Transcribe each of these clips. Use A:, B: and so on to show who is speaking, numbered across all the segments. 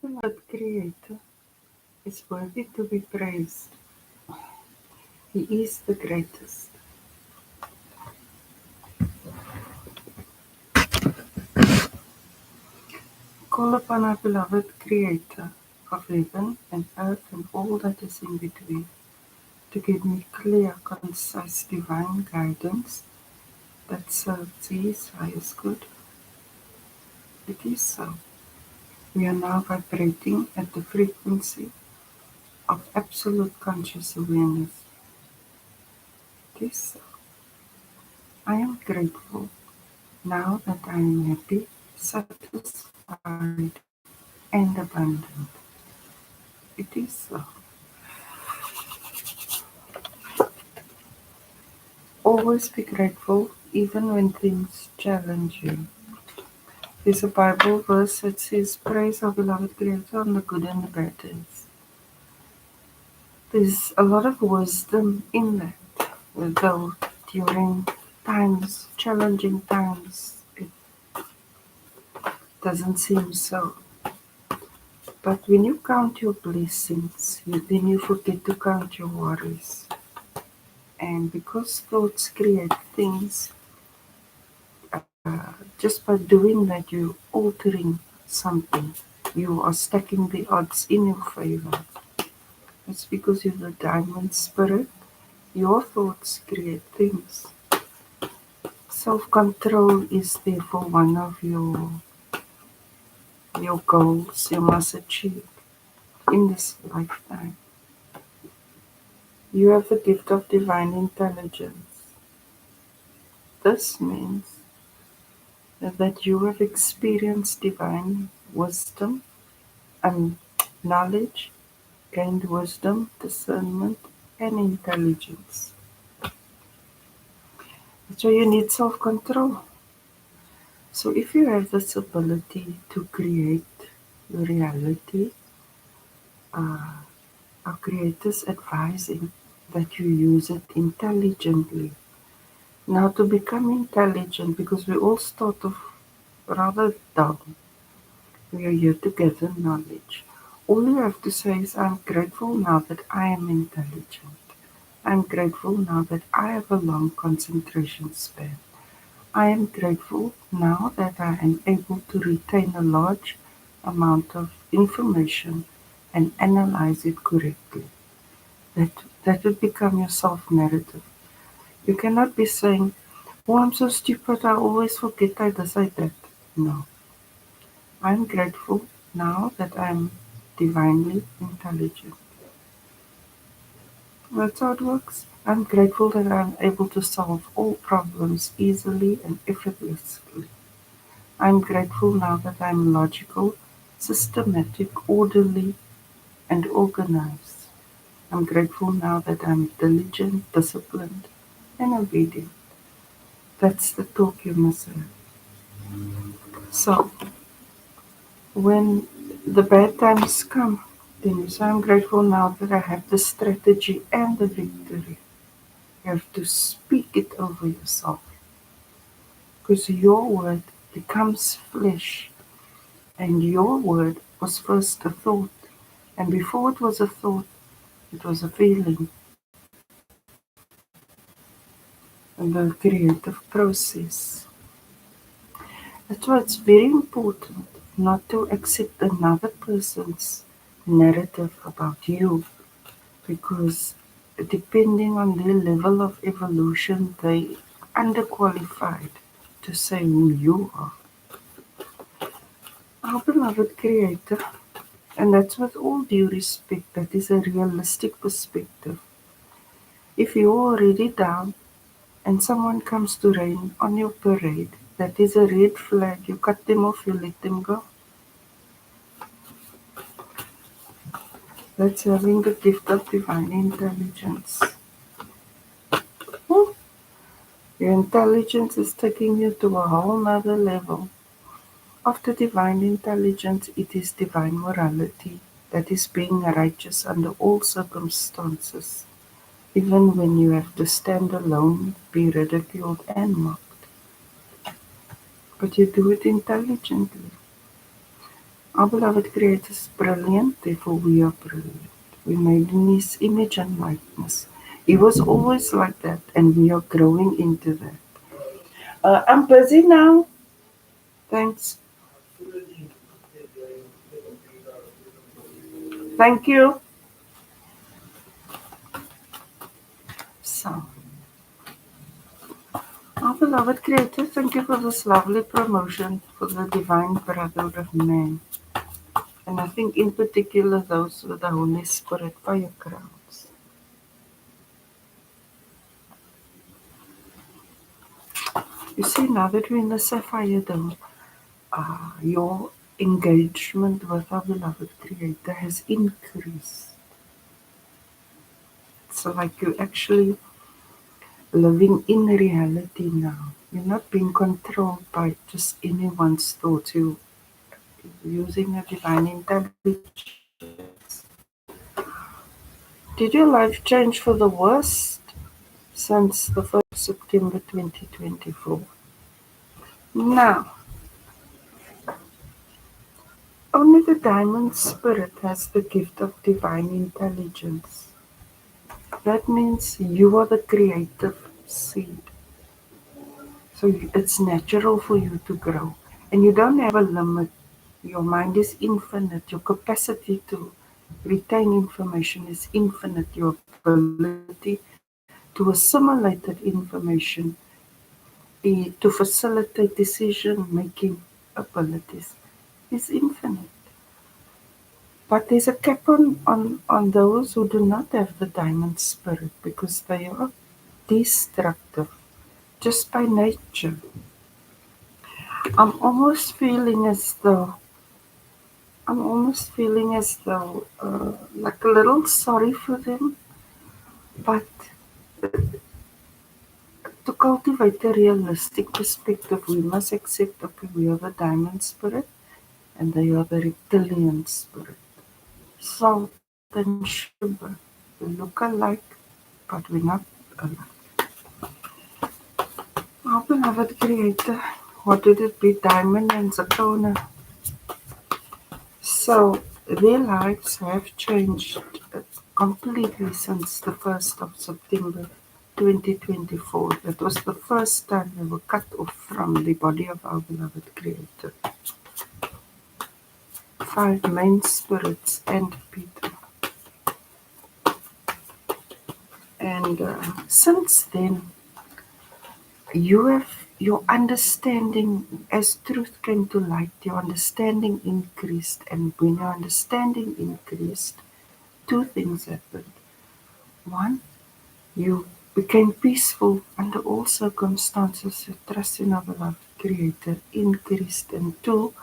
A: beloved Creator is worthy to be praised. He is the greatest. Call upon our beloved Creator of heaven and earth and all that is in between to give me clear, concise, divine guidance that serves His highest good. It is so. We are now vibrating at the frequency of absolute conscious awareness. It is so. I am grateful now that I am happy, satisfied, and abundant. It is so. Always be grateful even when things challenge you. There's a Bible verse that says, praise our beloved Creator on the good and the bad days. There's a lot of wisdom in that, though during times, challenging times, it doesn't seem so. But when you count your blessings, then you forget to count your worries. And because thoughts create things, just by doing that, you're altering something. You are stacking the odds in your favor. It's because you're the diamond spirit. Your thoughts create things. Self-control is therefore one of your goals you must achieve in this lifetime. You have the gift of divine intelligence. This means that you have experienced divine wisdom and knowledge, gained wisdom, discernment, and intelligence. So you need self-control. So if you have this ability to create your reality, our creators advising that you use it intelligently. Now to become intelligent, because we all start off rather dumb, we are here to gather knowledge. All you have to say is, I'm grateful now that I am intelligent. I'm grateful now that I have a long concentration span. I am grateful now that I am able to retain a large amount of information and analyze it correctly. That would become your self-narrative. You cannot be saying, oh, I'm so stupid, I always forget I decide that. No. I'm grateful now that I'm divinely intelligent. That's how it works. I'm grateful that I'm able to solve all problems easily and effortlessly. I'm grateful now that I'm logical, systematic, orderly, and organized. I'm grateful now that I'm diligent, disciplined, and obedient. That's the talk you must have. So, when the bad times come, then you say, I'm grateful now that I have the strategy and the victory. You have to speak it over yourself. Because your word becomes flesh, and your word was first a thought. And before it was a thought, it was a feeling, and the creative process. That's why it's very important not to accept another person's narrative about you, because depending on their level of evolution, they underqualified to say who you are. Our beloved Creator, and that's with all due respect, that is a realistic perspective. If you're already down and someone comes to rain on your parade, that is a red flag. You cut them off, you let them go. That's having the gift of divine intelligence. Hmm. Your intelligence is taking you to a whole nother level. After divine intelligence, it is divine morality. That is being righteous under all circumstances, even when you have to stand alone, be ridiculed and mocked. But you do it intelligently. Our beloved Creator is brilliant, therefore we are brilliant. We made in His image and likeness. He was always like that, and we are growing into that. I'm busy now. Thanks. Thank you. So, our beloved Creator, thank you for this lovely promotion for the divine brotherhood of man. And I think in particular those with the Holy Spirit fire crowns. You see, now that we're in the Sapphire Dome, your engagement with our beloved Creator has increased. So, like you're actually living in reality now. You're not being controlled by just anyone's thoughts. You're using a divine intelligence. Did your life change for the worst since the 1st of September 2024? Now, only the diamond spirit has the gift of divine intelligence. That means you are the creative seed. So it's natural for you to grow. And you don't have a limit. Your mind is infinite. Your capacity to retain information is infinite. Your ability to assimilate that information, to facilitate decision-making abilities is infinite. But there's a cap on those who do not have the diamond spirit because they are destructive just by nature. I'm almost feeling as though like a little sorry for them, but to cultivate a realistic perspective, we must accept okay, we are the diamond spirit and they are the reptilian spirit. Salt and sugar, we look alike, but we're not alike. Our beloved Creator, what would it be, diamond and zirconia? So their lives have changed completely since the 1st of September 2024. That was the first time they were cut off from the body of our beloved Creator. 5 main spirits and Peter. And since then, your understanding, as truth came to light, your understanding increased. And when your understanding increased, 2 things happened. One, you became peaceful under all circumstances. Your trust in our beloved Creator increased. And 2,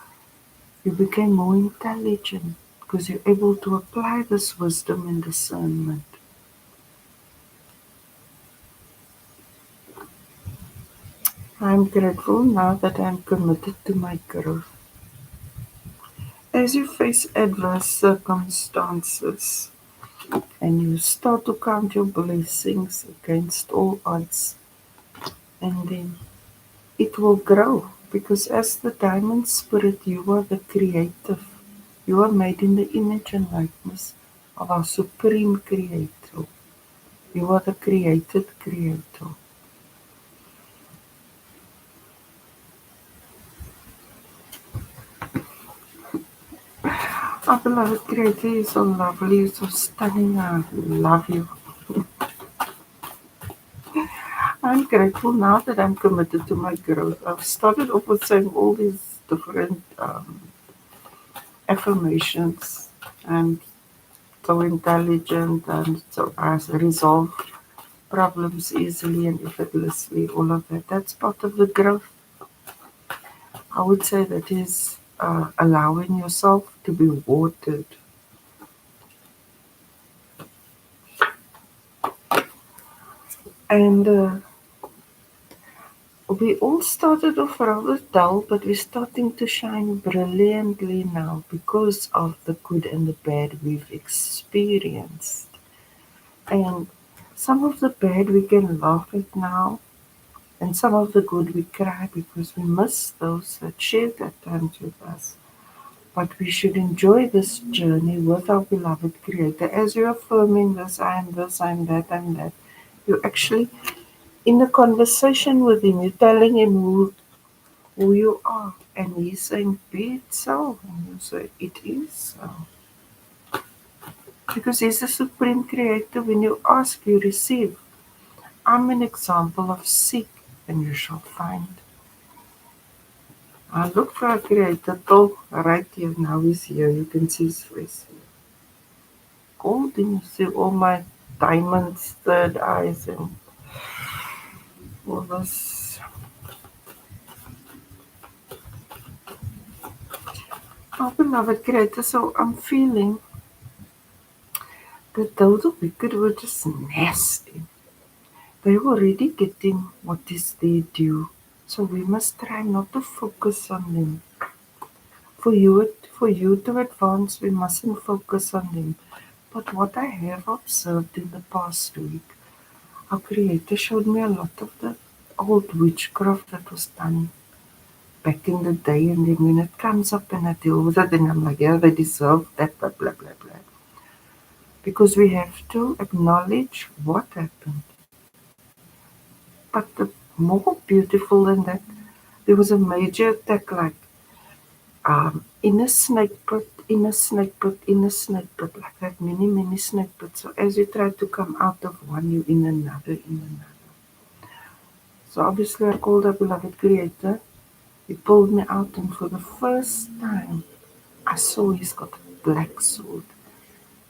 A: you became more intelligent because you're able to apply this wisdom and discernment. I'm grateful now that I'm committed to my growth. As you face adverse circumstances and you start to count your blessings against all odds, and then it will grow because as the diamond spirit, you are the creative. You are made in the image and likeness of our supreme creator. You are the created creator. Our beloved creator is so lovely, so stunning. I love you. I'm grateful now that I'm committed to my growth. I've started off with saying all these different affirmations and so intelligent and so I resolve problems easily and effortlessly, all of that. That's part of the growth. I would say that is allowing yourself to be watered. And we all started off rather dull, but we're starting to shine brilliantly now because of the good and the bad we've experienced. And some of the bad we can laugh at now, and some of the good we cry because we miss those that shared that times with us. But we should enjoy this journey with our beloved Creator. As you're affirming this, I am this, I am that, I am that, you're actually in a conversation with Him. You're telling Him who you are. And He's saying, be it so. And you say, it is so. Because He's the Supreme Creator. When you ask, you receive. I'm an example of seek and you shall find. I look for a Creator till right here. Now He's here. You can see His face. Gold, and you see all my diamonds, third eyes, and all this. Oh, beloved Creator, so I'm feeling that though the wicked were just nasty, they were already getting what is their due. So we must try not to focus on them. For you to advance, we mustn't focus on them. But what I have observed in the past week, our Creator showed me a lot of the old witchcraft that was done back in the day, and then when it comes up and I deal with it, then I'm like, yeah, they deserve that, blah, blah, blah, blah. Because we have to acknowledge what happened. But the more beautiful than that, there was a major attack, like in a snake pit, in a snake pit, in a snake pit, like that, many, many snake pits. So as you try to come out of one, you in another, in another. So obviously I called our beloved Creator. He pulled me out, and for the first time, I saw he's got a black sword.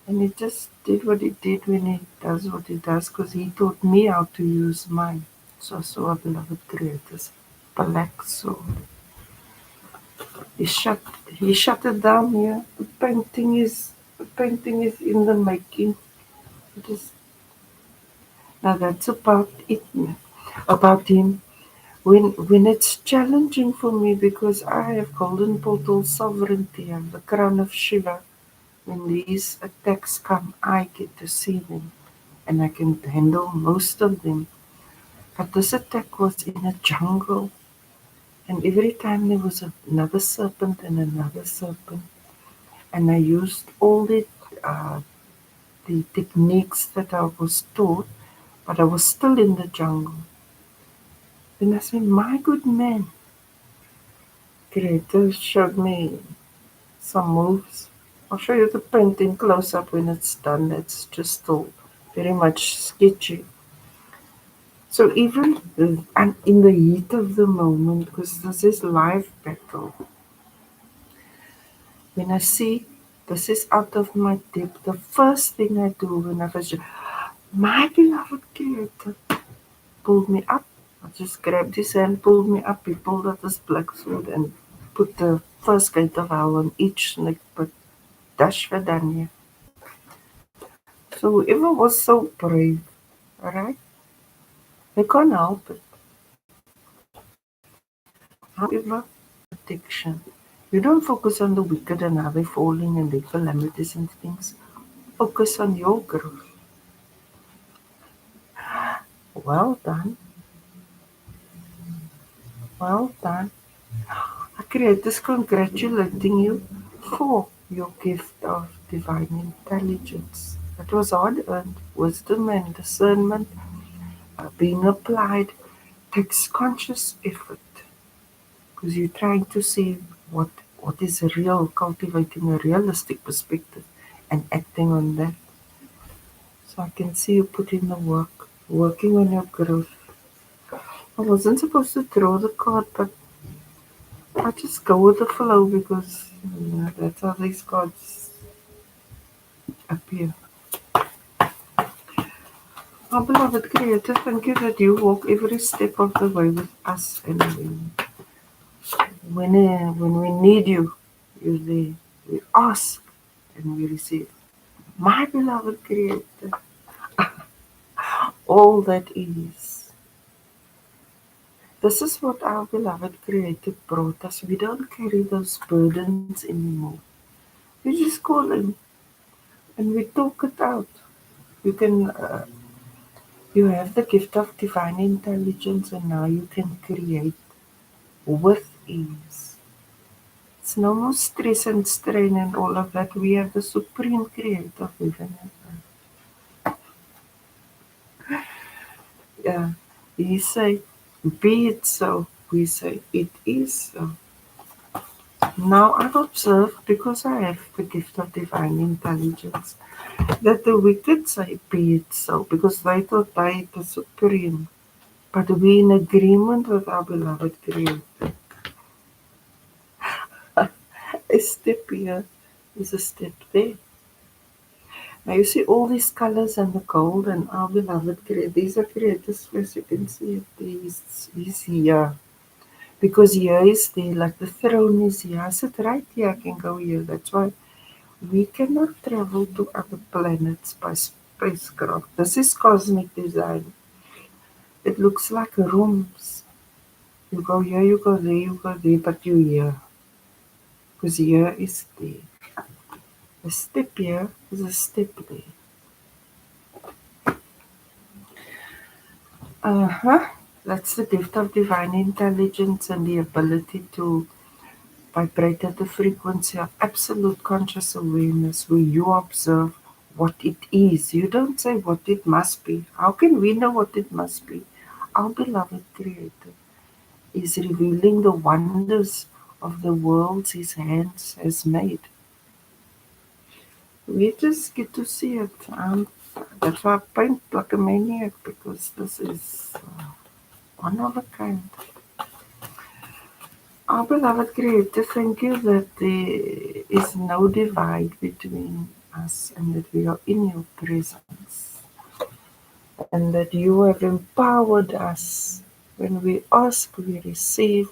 A: And he just did what he did when he does what he does, because he taught me how to use mine. So I saw our beloved Creator's black sword. He shut he shut it down here. The painting is in the making. It is now that's about it. About him. When it's challenging for me, because I have golden portal sovereignty and the crown of Shiva, when these attacks come, I get to see them and I can handle most of them. But this attack was in a jungle, and every time there was another serpent and another serpent, and I used all the techniques that I was taught, but I was still in the jungle. Then I said, my good man, Creator showed me some moves. I'll show you the painting close up when it's done. It's just still very much sketchy. So even and in the heat of the moment, because this is live battle, when I see this is out of my depth, the first thing I do when I first, my beloved Creator pulled me up. I just grabbed his hand, pulled me up. He pulled out his black sword and put the first gate of hell on each snake, but dash Vidania. So whoever was so brave, alright, they can't help it. However, protection. You don't focus on the wicked and how they're falling and their calamities and things. Focus on your growth. Well done. Well done. Our Creator is congratulating you for your gift of divine intelligence. It was hard earned. Wisdom and discernment being applied takes conscious effort, because you're trying to see what is real, cultivating a realistic perspective and acting on that. So I can see you put in the work, working on your growth. I wasn't supposed to draw the card, but I just go with the flow, because that's how these cards appear. Our beloved Creator, thank you that you walk every step of the way with us, and when we need you, you're there. We ask and we receive. My beloved Creator, all that is. This is what our beloved Creator brought us. We don't carry those burdens anymore. We just call Him and we talk it out. You can, you have the gift of divine intelligence, and now you can create with ease. It's no more stress and strain and all of that. We have the supreme creator of heaven and earth. Yeah. He say, be it so. We say, it is so. Now I observe, because I have the gift of divine intelligence, that the wicked say, be it so, because they thought they the supreme. But we in agreement with our beloved Creator. A step here is a step there. Now you see all these colors and the gold and our beloved Creator. These are Creator's face. You can see it. He's here. Because here is there, like the throne is here. I said, right here, I can go here. That's why we cannot travel to other planets by spacecraft. This is cosmic design. It looks like rooms. You go here, you go there, you go there, but you're here. Because here is there. A step here is a step there. Uh-huh. That's the gift of divine intelligence and the ability to vibrate at the frequency of absolute conscious awareness where you observe what it is. You don't say what it must be. How can we know what it must be? Our beloved Creator is revealing the wonders of the worlds His hands has made. We just get to see it. That's why I paint like a maniac, because this is one of a kind. Our beloved Creator, thank you that there is no divide between us and that we are in your presence. And that you have empowered us. When we ask, we receive.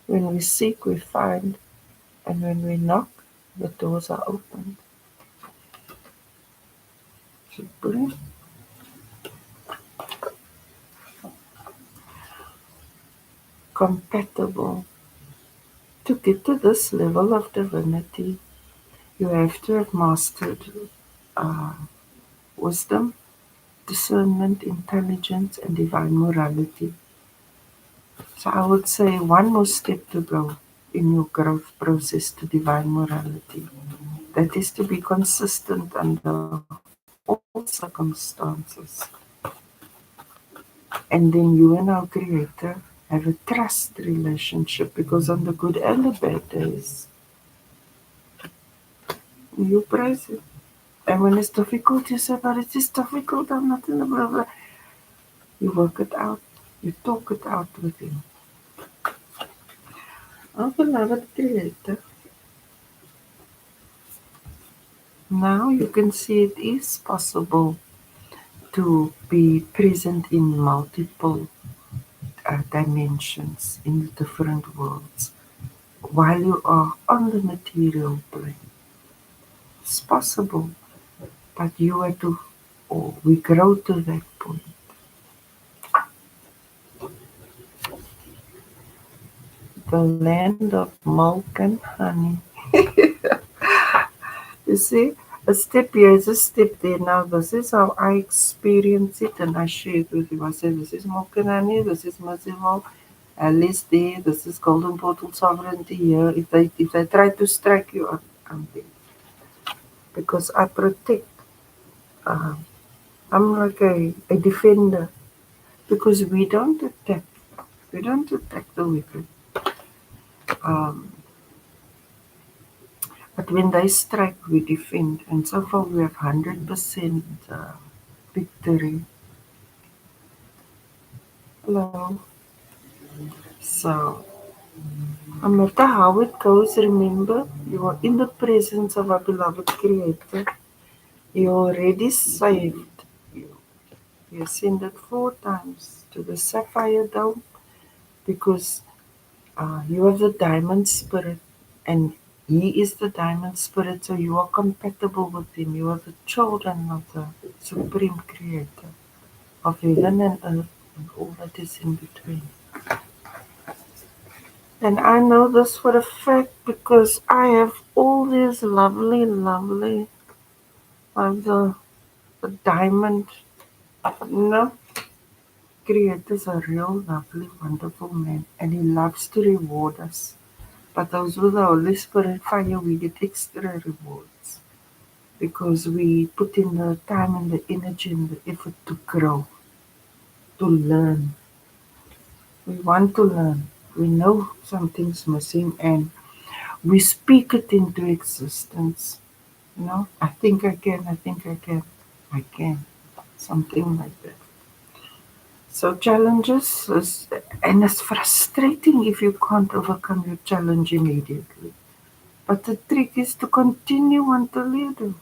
A: When we seek, we find. And when we knock, the doors are opened. Super. Compatible. To get to this level of divinity, you have to have mastered uh, wisdom, discernment, intelligence, and divine morality. So I would say one more step to go in your growth process to divine morality. That is to be consistent under all circumstances. And then you and our Creator have a trust relationship, because on the good and the bad days, you praise it. And when it's difficult, you say, but it is difficult, I'm not in the blah, blah. You work it out. You talk it out with Him. Our beloved Creator, now you can see it is possible to be present in multiple dimensions, in different worlds, while you are on the material plane. It's possible, but you have to, or we grow to that point. The land of milk and honey. You see, a step here is a step there. Now, this is how I experience it, and I share it with you. I say, this is milk and honey, this is merciful, Alice there, this is golden portal sovereignty here. If they try to strike you, I'm there. Because I protect. Uh, I'm like a defender. Because we don't attack. We don't attack the wicked. Um, but when they strike, we defend. And so far, we have 100% victory. Hello. So, no matter how it goes, remember you are in the presence of our beloved Creator. You already saved you. You ascended 4 times to the sapphire dome, because you have the diamond spirit, and He is the diamond spirit, so you are compatible with Him. You are the children of the Supreme Creator of heaven and earth and all that is in between. And I know this for a fact, because I have all these lovely, the diamond, no, Creator's a real lovely, wonderful man, and He loves to reward us. But those with the Holy Spirit fire, we get extra rewards because we put in the time and the energy and the effort to grow, to learn. We want to learn. We know something's missing and we speak it into existence. I think I can, I think I can. Something like that. So challenges is, and it's frustrating if you can't overcome your challenge immediately. But the trick is to continue until you do.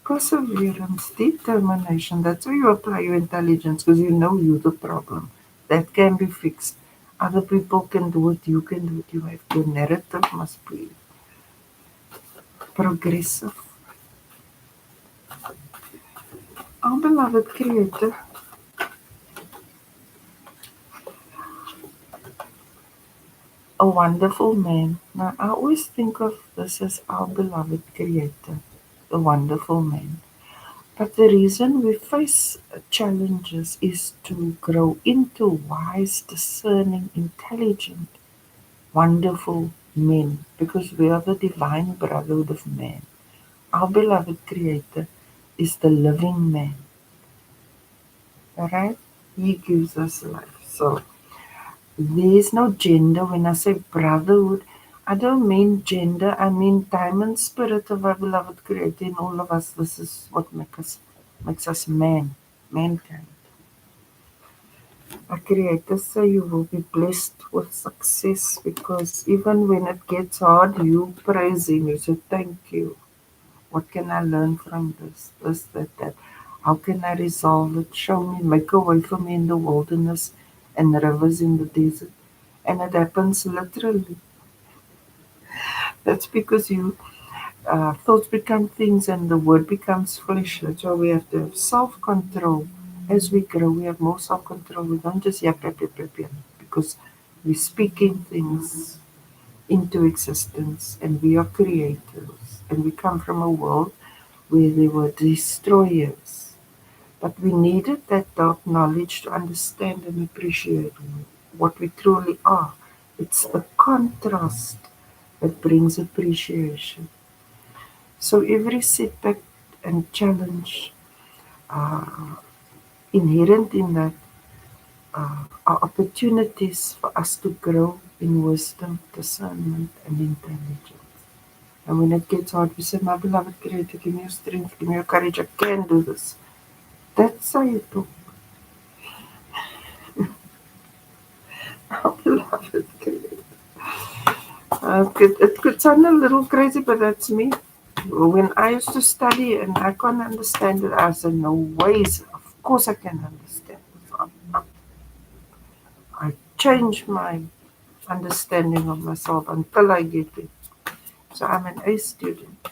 A: Perseverance, determination. That's where you apply your intelligence because you know you're the problem. That can be fixed. Other people can do it, you can do it. You have your narrative must be progressive. Our beloved Creator, a wonderful man. Now I always think of this as our beloved Creator, the wonderful man. But the reason we face challenges is to grow into wise, discerning, intelligent, wonderful men because we are the divine brotherhood of man. Our beloved Creator is the living man. Alright? He gives us life. So there is no gender when I say brotherhood. I don't mean gender, I mean time and spirit of our beloved Creator in all of us. This is what makes us mankind. Our Creator say you will be blessed with success because even when it gets hard, you praise Him. You say, thank you. What can I learn from this? This, that. How can I resolve it? Show me, make a way for me in the wilderness and rivers in the desert. And it happens literally. That's because thoughts become things and the word becomes flesh. That's why we have to have self-control. As we grow, we have more self-control. We don't just yap, because we're speaking things into existence and we are creators. And we come from a world where there were destroyers. But we needed that dark knowledge to understand and appreciate what we truly are. It's the contrast that brings appreciation. So every setback and challenge inherent in that are opportunities for us to grow in wisdom, discernment, and intelligence. And when it gets hard, we say, my beloved Creator, give me your strength, give me your courage, I can do this. That's how you talk, our beloved Creator. It could sound a little crazy, but that's me. When I used to study and I can't understand it, I said, no ways. Of course I can understand it. So I change my understanding of myself until I get it. So I'm an A student.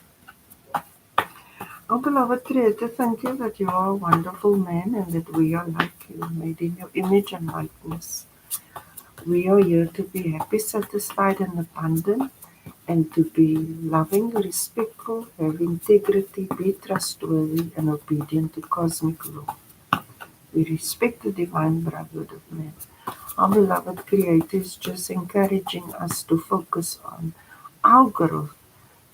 A: Oh, beloved Creator, thank you that you are a wonderful man and that we are like you, made in your image and likeness. We are here to be happy, satisfied, and abundant, and to be loving, respectful, have integrity, be trustworthy, and obedient to cosmic law. We respect the divine brotherhood of man. Our beloved Creator is just encouraging us to focus on our growth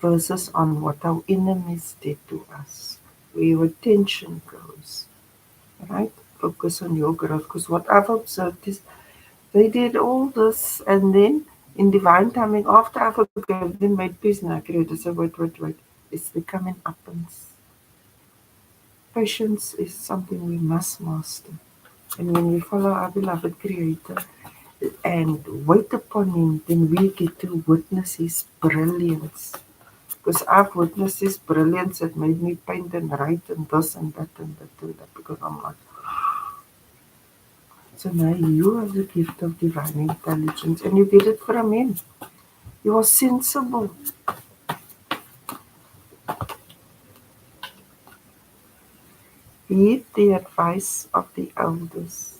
A: versus on what our enemies did to us. Where your attention goes, right? Focus on your growth. Because what I've observed is they did all this and then in divine timing, after I forgave them, made peace, and I created. So wait. It's becoming uppance. Patience is something we must master. And when we follow our beloved Creator and wait upon Him, then we get to witness His brilliance. Because I've witnessed His brilliance that made me paint and write and this and that and that and that. Because I'm like, so now you have the gift of divine intelligence and you get it from Him. You are sensible. Heed the advice of the elders.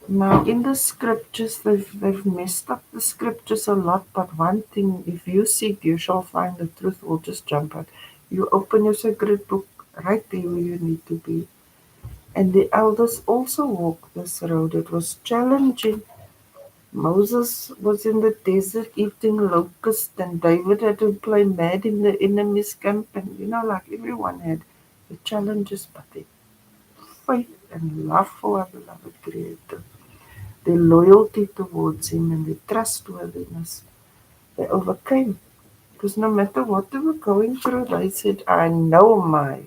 A: Now, in the scriptures, they've messed up the scriptures a lot, but one thing, if you seek, you shall find the truth will just jump out. You open your sacred book right there where you need to be. And the elders also walked this road. It was challenging, Moses was in the desert eating locusts, and David had to play mad in the enemy's camp. And like everyone had the challenges, but their faith and love for our beloved Creator, their loyalty towards Him, and their trustworthiness, they overcame. Because no matter what they were going through, they said, I know my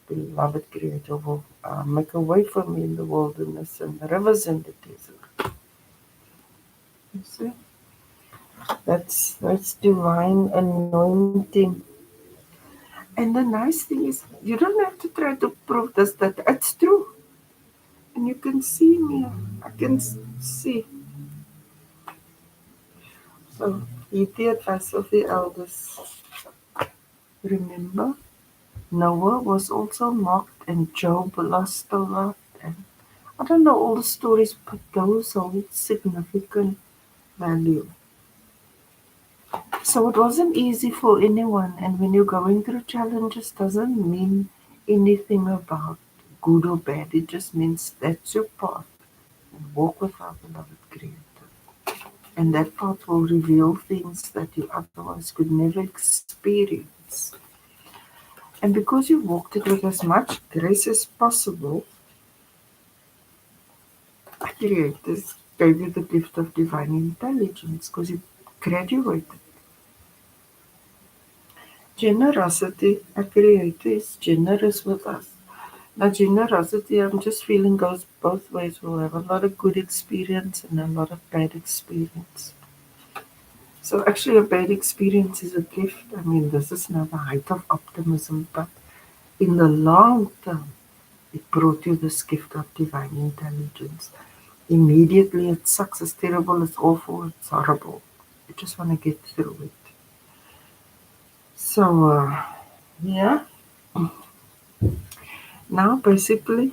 A: beloved Creator will make a way for me in the wilderness and the rivers in the desert. You see? That's divine anointing. And the nice thing is, you don't have to try to prove this, that it's true. And you can see me. I can see. So, heed the advice of the elders. Remember, Noah was also mocked, and Job lost a lot. And I don't know all the stories, but those hold significant value. So it wasn't easy for anyone, and when you're going through challenges, doesn't mean anything about good or bad. It just means that's your path. And walk with our beloved Creator. And that path will reveal things that you otherwise could never experience. And because you walked it with as much grace as possible, our Creator gave you the gift of divine intelligence because you graduated. Generosity, our Creator is generous with us. Now, generosity, I'm just feeling, goes both ways. We'll have a lot of good experience and a lot of bad experience. So, actually, a bad experience is a gift. I mean, this is now the height of optimism, but in the long term, it brought you this gift of divine intelligence. Immediately, it sucks, it's terrible, it's awful, it's horrible. You just want to get through it. So, yeah, now basically,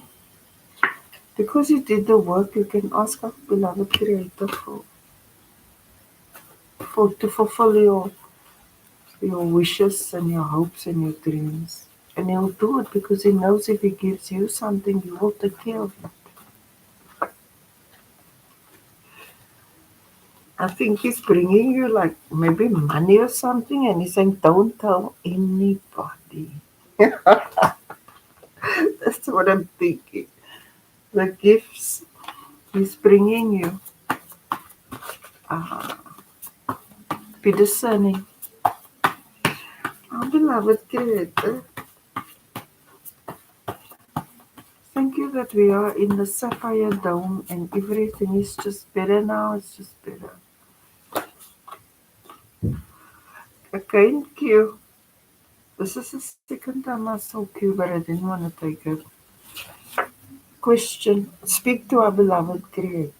A: because you did the work, you can ask our beloved Creator for to fulfill your wishes and your hopes and your dreams. And He'll do it because He knows if He gives you something, you will take care of it. I think He's bringing you like maybe money or something, and He's saying, don't tell anybody. That's what I'm thinking. The gifts He's bringing you. Uh, be discerning. Our beloved Creator, thank you that we are in the sapphire dome and everything is just better now. It's just better. Thank you. This is the second time I saw Q, but I didn't want to take it. Question. Speak to our beloved Creator.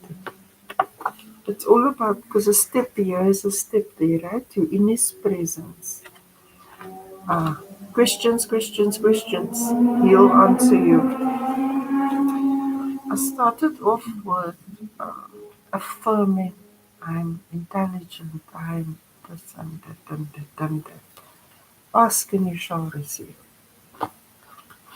A: It's all about, because a step here is a step there, right? You're in His presence. Questions, questions, questions. He'll answer you. I started off with affirming I'm intelligent, I'm this and that and that and that. Ask and you shall receive.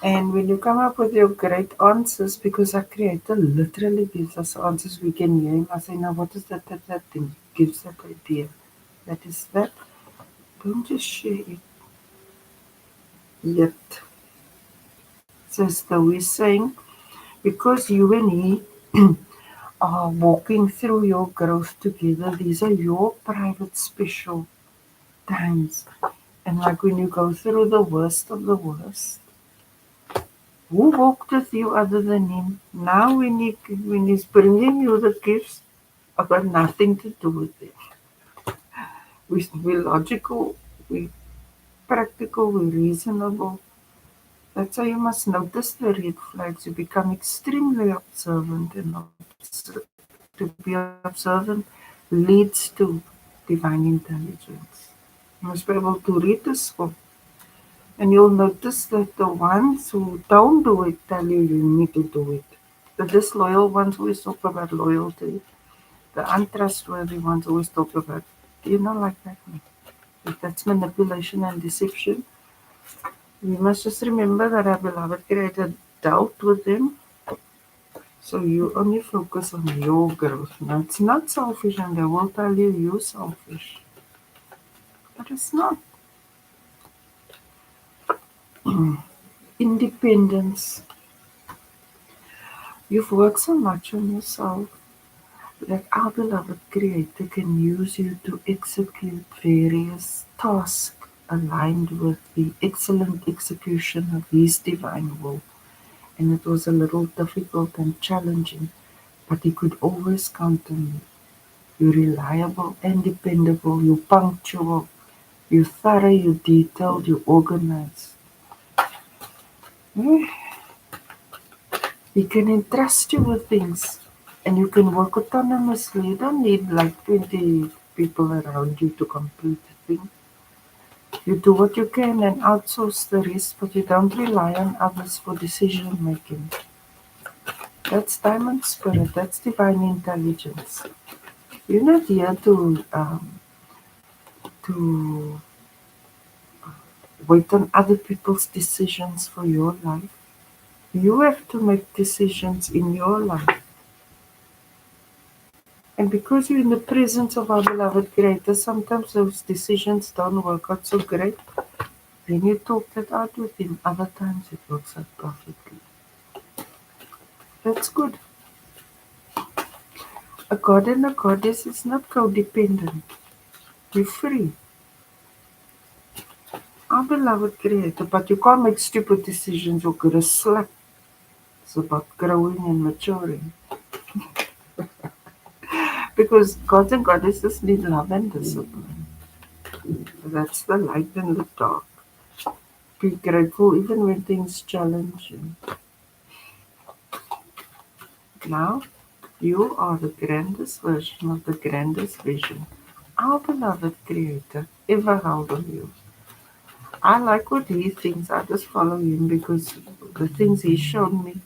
A: And when you come up with your great answers, because our Creator literally gives us answers, we can hear Him. I say, now what is that thing? Gives that idea. That is that. Don't just share it yet. So as though He's saying, because you and He are walking through your growth together, these are your private special times. And like when you go through the worst of the worst, who walked with you other than Him? Now when He's bringing you the gifts, I've got nothing to do with it. We're logical, we're practical, we're reasonable. That's why you must notice the red flags. You become extremely observant, and to be observant leads to divine intelligence. You must be able to read the scope. And you'll notice that the ones who don't do it tell you need to do it. The disloyal ones always talk about loyalty. The untrustworthy ones always talk about, like that. If that's manipulation and deception, we must just remember that our beloved Creator dealt with them So you only focus on your growth. Now it's not selfish, and they will tell you you're selfish. But it's not. Independence. You've worked so much on yourself that our beloved Creator can use you to execute various tasks aligned with the excellent execution of His divine will. And it was a little difficult and challenging, but He could always count on you. You're reliable and dependable, you're punctual, you're thorough, you're detailed, you're organized. He can entrust you with things and you can work autonomously. You don't need like 20 people around you to complete the thing. You do what you can and outsource the rest, but you don't rely on others for decision making. That's diamond spirit, that's divine intelligence. You're not here to wait on other people's decisions for your life. You have to make decisions in your life. And because you're in the presence of our beloved Creator, sometimes those decisions don't work out so great. Then you talk that out with Him. Other times it works out perfectly. That's good. A god and a goddess is not codependent. You're free. Our beloved Creator, but you can't make stupid decisions or get a slap. It's about growing and maturing. Because gods and goddesses need love and discipline. That's the light and the dark. Be grateful even when things challenge you. Now, you are the grandest version of the grandest vision our beloved Creator ever held of you. I like what He thinks. I just follow Him because the things He showed me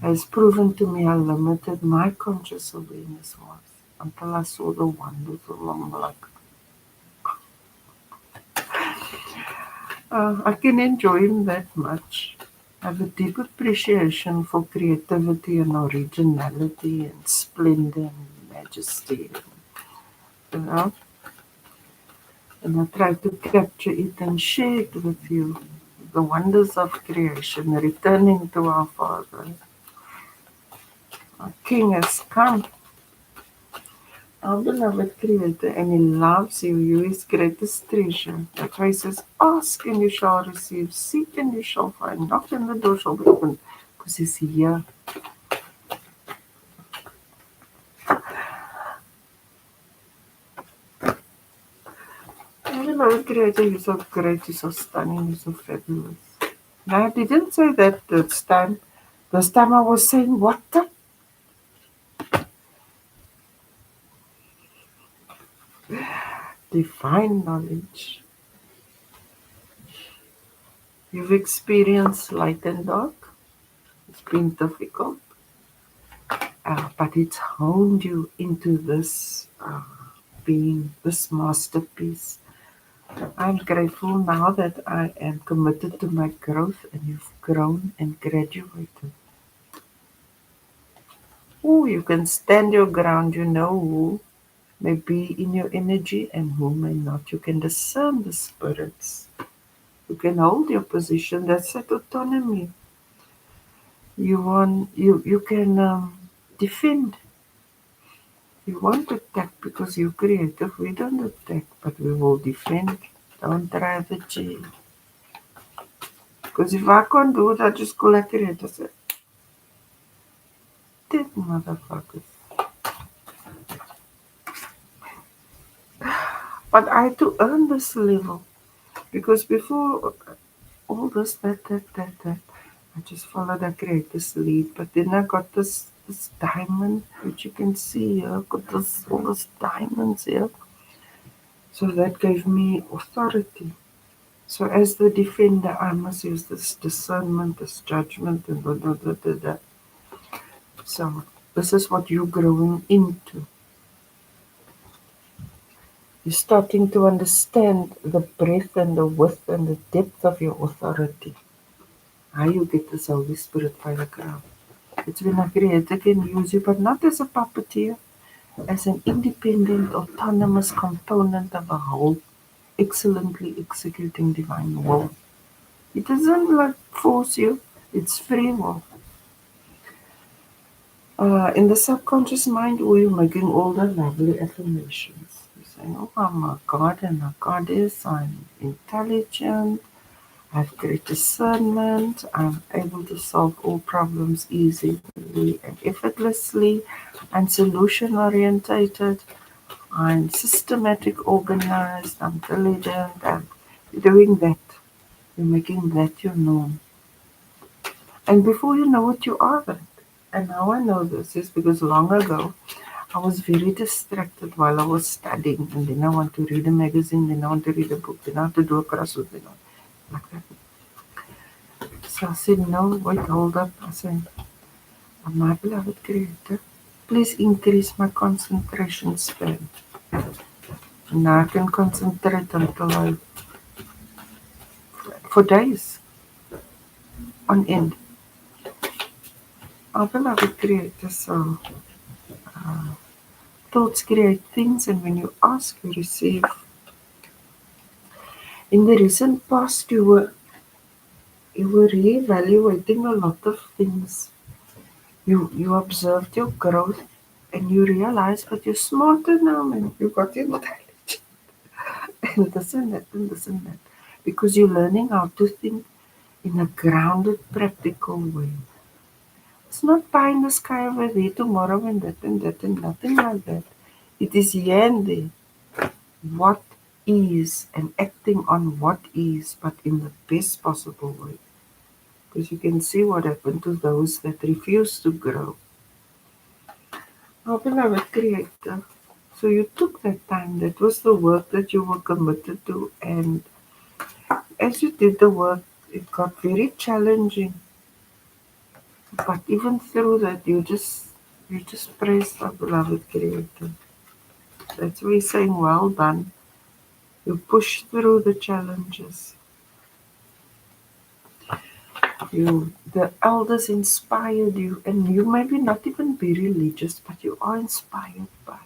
A: has proven to me how limited my conscious awareness was until I saw the wonders of Him. Like, I can enjoy Him that much. I have a deep appreciation for creativity and originality and splendor and majesty. You know? And I try to capture it and share it with you. The wonders of creation, returning to our Father. Our King has come, our beloved Creator, and He loves you. You His greatest treasure. That's why He says, ask and you shall receive, seek and you shall find, knock and the door shall be opened. Because He's here. Our beloved Creator, You're so great, You're so stunning, You're so fabulous. Now, I didn't say that this time. This time I was saying, what the? Divine knowledge. You've experienced light and dark. It's been difficult, but it's honed you into this being, this masterpiece. I'm grateful now that I am committed to my growth and you've grown and graduated. Oh, you can stand your ground. You know who may be in your energy and who may not. You can discern the spirits. You can hold your position. That's that autonomy. You can defend. You won't attack because you're creative. We don't attack, but we will defend. Don't drive the jail. Because if I can't do it, I just call a creator. Say, dead motherfuckers. But I had to earn this level. Because before all this, that, I just followed the creator's lead. But then I got this diamond, which you can see here. Got all these diamonds here. So that gave me authority. So as the defender, I must use this discernment, this judgment, and da. So this is what you're growing into. You're starting to understand the breadth and the width and the depth of your authority. How you get this Holy Spirit by the crown. It's when a creator can use you, but not as a puppeteer, as an independent, autonomous component of a whole, excellently executing divine will. It doesn't like force you, it's free will. In the subconscious mind, we're making all the lovely affirmations. You're saying, oh, I'm a god and a goddess, I'm intelligent, I have great discernment, I'm able to solve all problems easily and effortlessly, I'm solution orientated, I'm systematic, organized, I'm diligent, I'm doing that. You're making that your norm. And before you know it, you are that. And how I know this is because long ago I was very distracted while I was studying, and then I want to read a magazine, then I want to read a book, then I want to do a crossword, then like that. So I said, no, wait, hold up. I said, my beloved Creator, please increase my concentration span. And now I can concentrate until for days on end. Our beloved Creator, so thoughts create things, and when you ask, you receive. In the recent past, you were reevaluating a lot of things. You observed your growth, and you realized that you're smarter now, man. You got intelligent, and this and that, and this and that, because you're learning how to think in a grounded, practical way. It's not pie in the sky over there tomorrow and that and that and nothing like that. It is here and there. What is and acting on what is, but in the best possible way. Because you can see what happened to those that refuse to grow. Our beloved Creator. So you took that time, that was the work that you were committed to, and as you did the work, it got very challenging. But even through that, you just praised our beloved Creator. That's why he's saying, well done. You pushed through the challenges. The elders inspired you, and you maybe not even be religious, but you are inspired by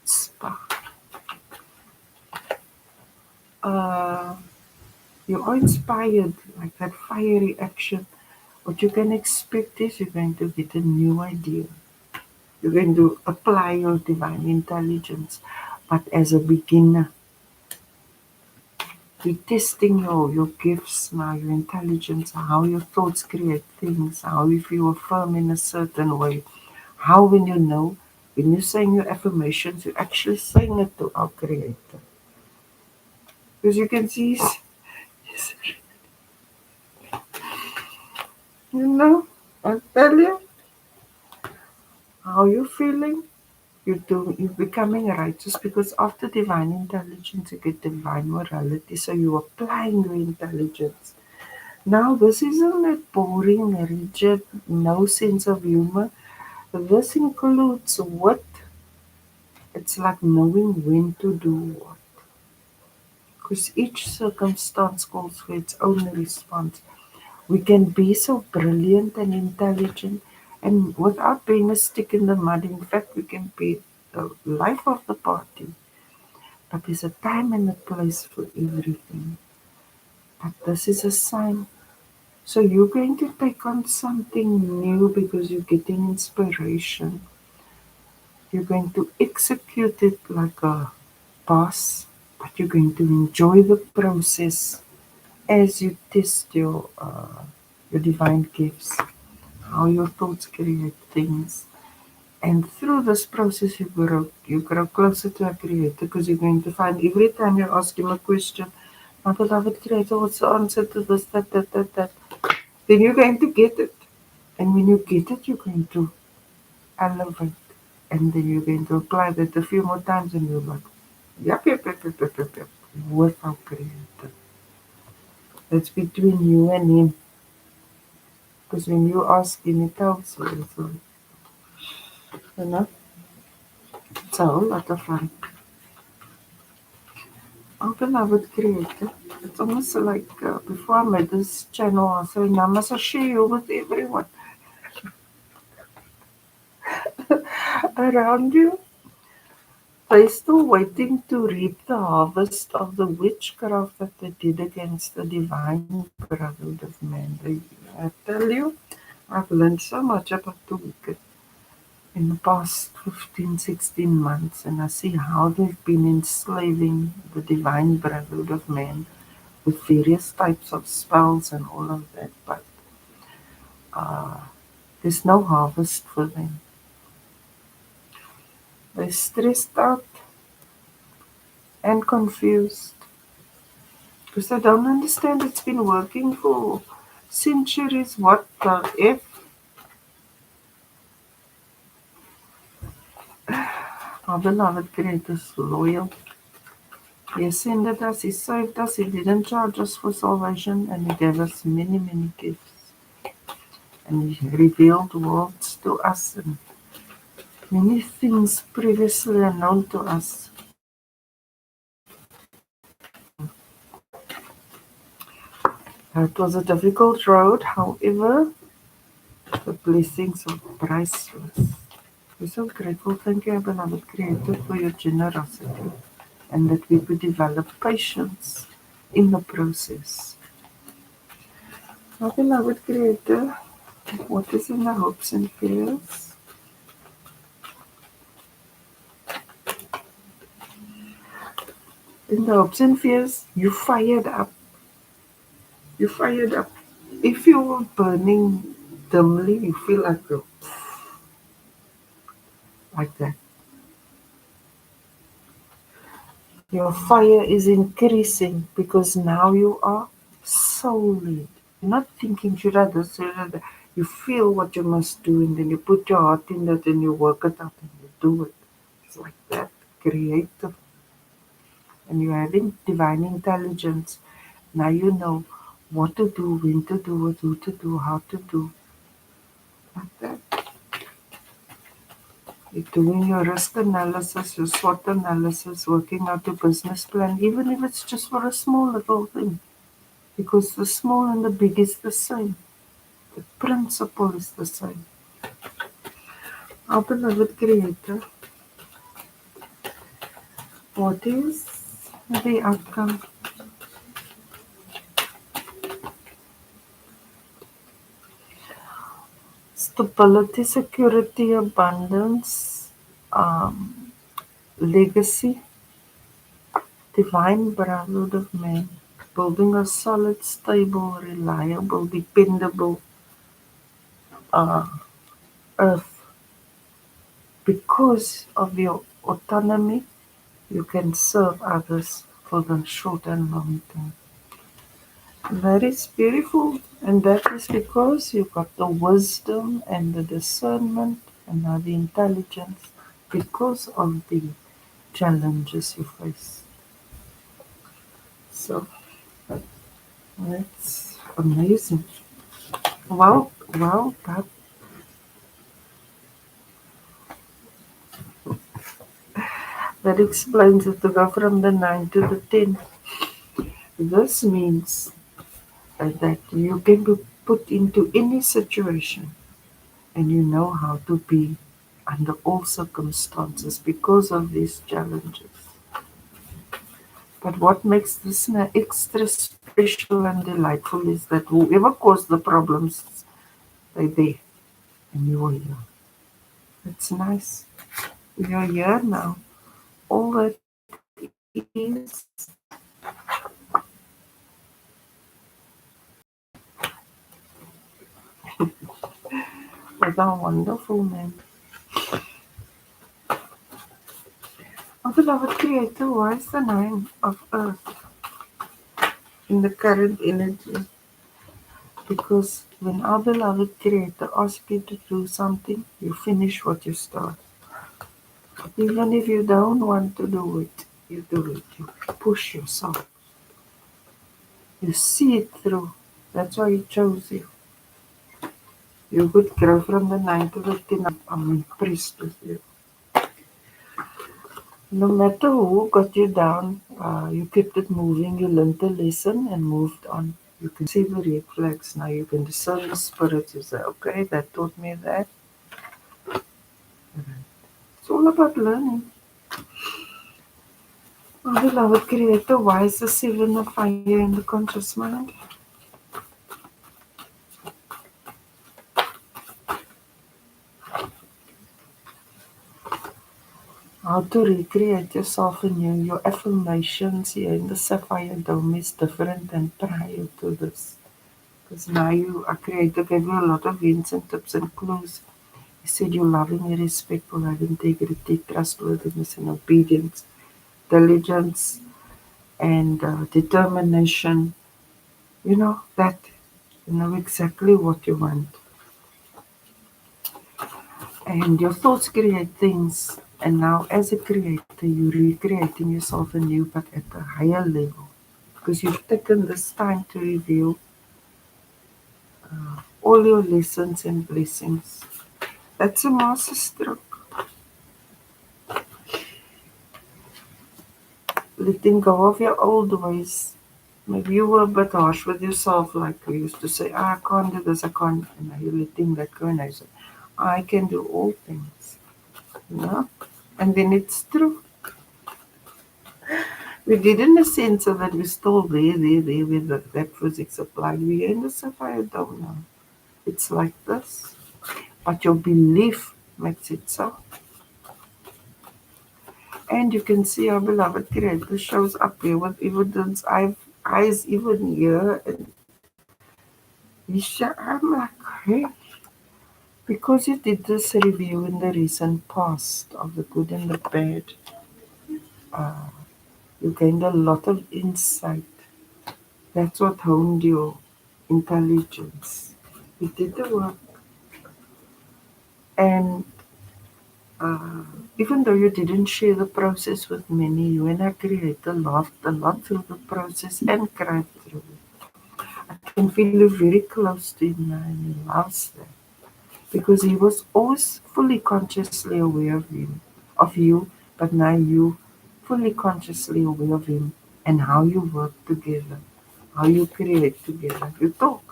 A: chutzpah. Uh, you are inspired like that fiery action. What you can expect is you're going to get a new idea. You're going to apply your divine intelligence, but as a beginner. You're testing your gifts now, your intelligence, how your thoughts create things, how if you affirm in a certain way, how when you're saying your affirmations, you're actually saying it to our Creator. Because you can see, you know, I tell you, how you're feeling, you're becoming righteous because after divine intelligence, you get divine morality. So you're applying your intelligence. Now, this isn't a boring, rigid, no sense of humor. This includes what? It's like knowing when to do what. Because each circumstance calls for its own response. We can be so brilliant and intelligent and without being a stick in the mud. In fact, we can be the life of the party. But there's a time and a place for everything. But this is a sign. So you're going to take on something new because you're getting inspiration. You're going to execute it like a boss, but you're going to enjoy the process as you test your divine gifts, how your thoughts create things. And through this process, you grow closer to a creator because you're going to find every time you ask him a question, my beloved creator, what's the answer to this, that, then you're going to get it. And when you get it, you're going to elevate. And then you're going to apply that a few more times and you're like, yep, without creator. That's between you and him. Because when you ask him, he tells you. So, you know, it's a whole lot of fun. Our beloved creator. It's almost like before I made this channel, I said, now I must share you with everyone. around you. They're still waiting to reap the harvest of the witchcraft that they did against the divine brotherhood of man. I tell you, I've learned so much about the wicked in the past 15, 16 months, and I see how they've been enslaving the divine brotherhood of man with various types of spells and all of that, but uh, there's no harvest for them. They're stressed out and confused because I don't understand. It's been working for centuries. What the F? Our beloved Creator is loyal. He ascended us, He saved us, He didn't charge us for salvation, and He gave us many, many gifts. And He revealed worlds to us and many things previously unknown to us. It was a difficult road, however, the blessings are priceless. We're so grateful. Thank you, beloved Creator, for your generosity and that we could develop patience in the process. Our beloved Creator, what is in the hopes and fears? In the hopes and fears, you fired up. You fired up. If you were burning dimly, you feel like that. Your fire is increasing because now you are solid. You're not thinking, should I do, should I do? You feel what you must do, and then you put your heart in that and you work it out and you do it. It's like that, creative. And you're having divine intelligence. Now you know what to do, when to do it, who to do, how to do. Like that. You're doing your risk analysis, your SWOT analysis, working out your business plan, even if it's just for a small little thing. Because the small and the big is the same. The principle is the same. Our beloved Creator, what is the outcome? Stability, security, abundance, legacy, divine brotherhood of man, building a solid, stable, reliable, dependable uh, earth. Because of your autonomy, you can serve others for the short and long term. That is beautiful, and that is because you got the wisdom and the discernment and now the intelligence because of the challenges you face. So that's amazing. Well, that explains it to go from the 9 to the 10. This means that you can be put into any situation and you know how to be under all circumstances because of these challenges. But what makes this extra special and delightful is that whoever caused the problems, they're there and you are here. It's nice. We are here now. All that is with our wonderful man. Our beloved Creator, why is the name of Earth in the current energy? Because when our beloved Creator asks you to do something, you finish what you start. Even if you don't want to do it, you do it. You push yourself. You see it through. That's why He chose you. You could grow from the 9 to the 10. I'm impressed with you. No matter who got you down, you kept it moving. You learned the lesson and moved on. You can see the red flags now. You can discern the spirits. You say, okay, that taught me that. It's all about learning. Our beloved Creator, why is the seven of fire in the conscious mind? How to recreate yourself anew. Your affirmations here in the sapphire dome is different than prior to this. Because now you are creator gave you a lot of hints and tips and clues. He said you're loving, irrespectful, have integrity, trustworthiness, and obedience, diligence, and determination. You know that. You know exactly what you want. And your thoughts create things. And now, as a creator, you're recreating yourself anew, but at a higher level. Because you've taken this time to reveal all your lessons and blessings. That's a master stroke. Letting go of your old ways. Maybe you were a bit harsh with yourself, like you used to say, I can't do this, I can't. And now you're letting that go, and I say, I can do all things. You know? And then it's true. We did in the sense of that we're still there, with that physics applied. We're in the sapphire dome now. It's like this. But your belief makes it so. And you can see our beloved Creator shows up here with evidence. I've eyes even here, and I'm like, hey, because you did this review in the recent past of the good and the bad, uh, you gained a lot of insight. That's what honed your intelligence. You did the work, and uh, even though you didn't share the process with many, you and our Creator laughed a lot through the process and cried through it. I can feel you very close to him now, and he loves that because he was always fully consciously aware of you, but now you fully consciously aware of him and how you work together, how you create together. You talk,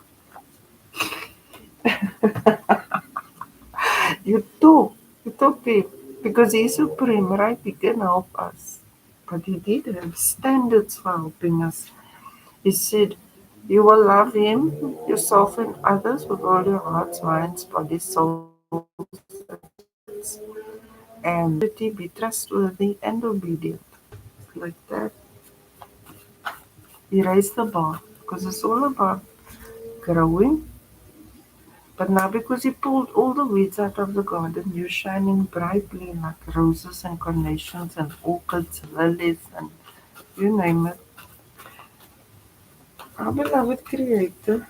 A: you talk to him because he's supreme, right? He can help us, but he did have standards for helping us. He said, you will love him, yourself, and others with all your hearts, minds, body, souls, and be trustworthy and obedient. Like that. He raised the bar because it's all about growing. But now, because he pulled all the weeds out of the garden, you're shining brightly like roses and carnations and orchids, lilies, and you name it. Our beloved Creator,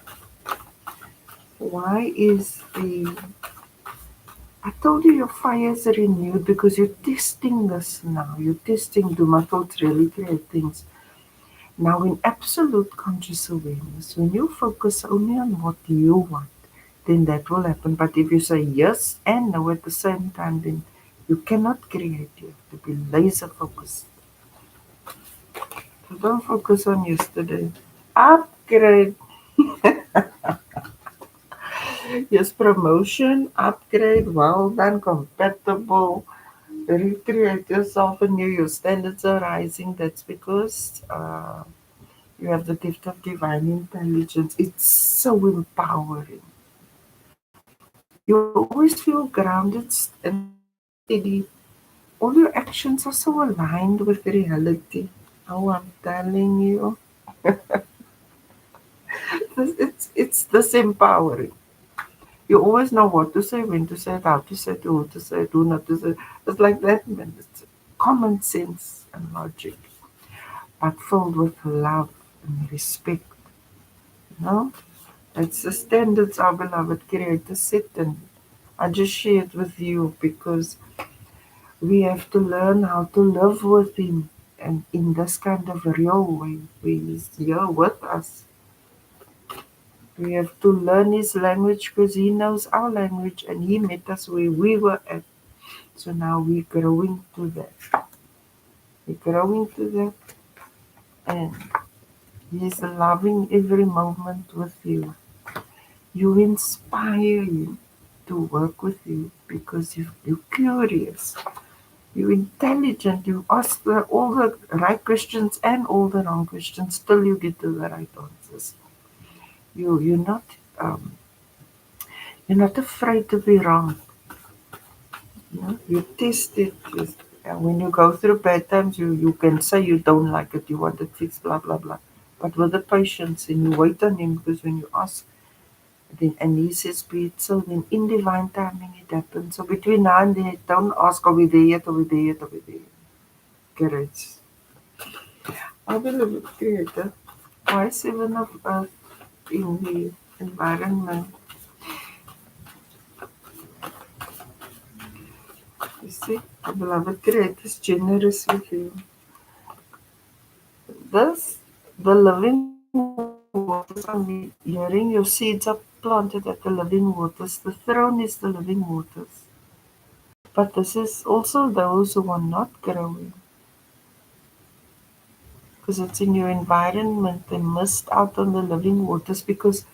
A: why is the I told you your fire is renewed because you're testing this now. You're testing, do my thoughts really create things? Now, in absolute conscious awareness, when you focus only on what you want, then that will happen. But if you say yes and no at the same time, then you cannot create. You have to be laser focused. So don't focus on yesterday. Upgrade. Yes, promotion, upgrade, well done, compatible. Recreate yourself anew. Your standards are rising. That's because you have the gift of divine intelligence. It's so empowering. You always feel grounded and steady. All your actions are so aligned with reality. Oh, I'm telling you, it's this empowering. You always know what to say, when to say it, how to say it, who to say it, who not to say it. It's like that, man. It's common sense and logic, but filled with love and respect. You know? It's the standards our beloved Creator set, and I just share it with you because we have to learn how to live with Him and in this kind of real way where He's here with us. We have to learn His language because He knows our language and He met us where we were at. So now we're growing to that. We're growing to that, and He's loving every moment with you. You inspire Him to work with you because you're curious. You're intelligent. You ask all the right questions and all the wrong questions till you get to the right answers. You're not um, you're not afraid to be wrong. You test it. When you go through bad times, you can say you don't like it. You want it fixed. Blah blah blah. But with the patience and you wait on him, because when you ask, then and he says be it so. Then in divine timing it happens. So between now and then, don't ask are we there yet? Are we there yet? Are we there? Courage. I believe it creator. Why seven of earth in the environment? You see, our beloved creator is generous with you. Thus, the living waters, hearing your seeds are planted at the living waters. The throne is the living waters. But this is also those who are not growing, because it's in your environment. They missed out on the living waters because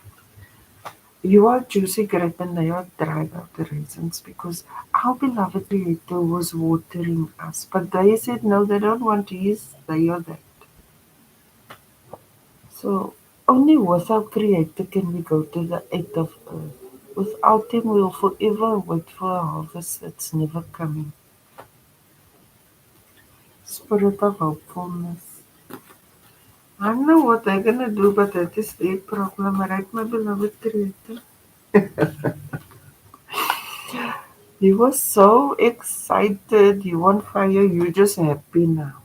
A: you are juicy grape and they are dried out the raisins, because our beloved Creator was watering us. But they said no, they don't want his, they are that. So only with our Creator can we go to the end of earth. Without him we will forever wait for a harvest that's never coming. Spirit of hopefulness. I don't know what they're gonna do, but that is their problem, right, my beloved Creator? You were so excited, you on fire, you're just happy now.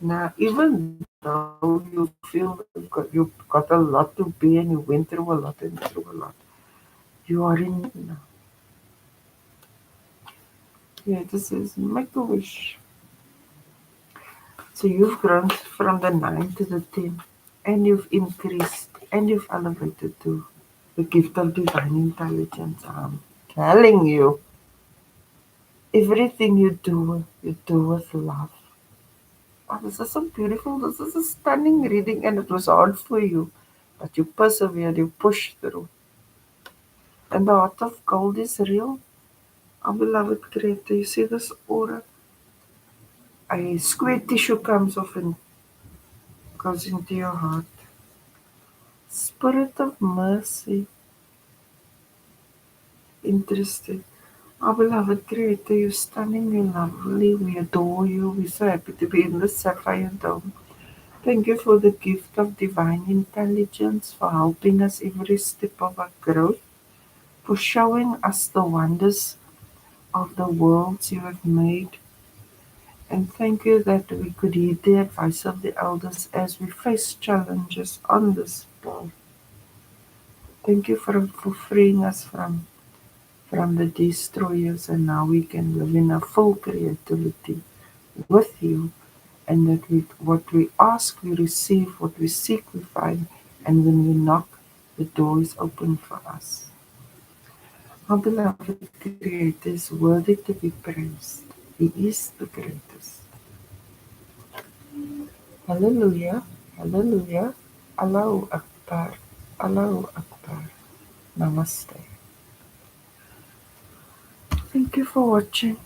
A: Now, even though you feel that you've got a lot to be and you went through a lot and through a lot, you are in it now. Yeah, this is make a wish. So you've grown from the 9 to the 10, and you've increased, and you've elevated to the gift of divine intelligence. I'm telling you, everything you do with love. Oh, this is so beautiful. This is a stunning reading, and it was hard for you, but you persevered, you pushed through. And the heart of gold is real. Our beloved Creator, you see this aura? A square tissue comes off and goes into your heart. Spirit of mercy, interesting. Our beloved Creator, you're stunning, you're lovely, we adore you, we're so happy to be in the sapphire dome. Thank you for the gift of divine intelligence, for helping us every step of our growth, for showing us the wonders of the worlds you have made. And thank you that we could heed the advice of the elders as we face challenges on this path. Thank you for freeing us from the destroyers, and now we can live in a full creativity with you, and that what we ask we receive, what we seek we find, and when we knock the door is open for us. Our beloved Creator is worthy to be praised. He is the greatest. Hallelujah, hallelujah, Allahu Akbar, Allahu Akbar. Namaste. Thank you for watching.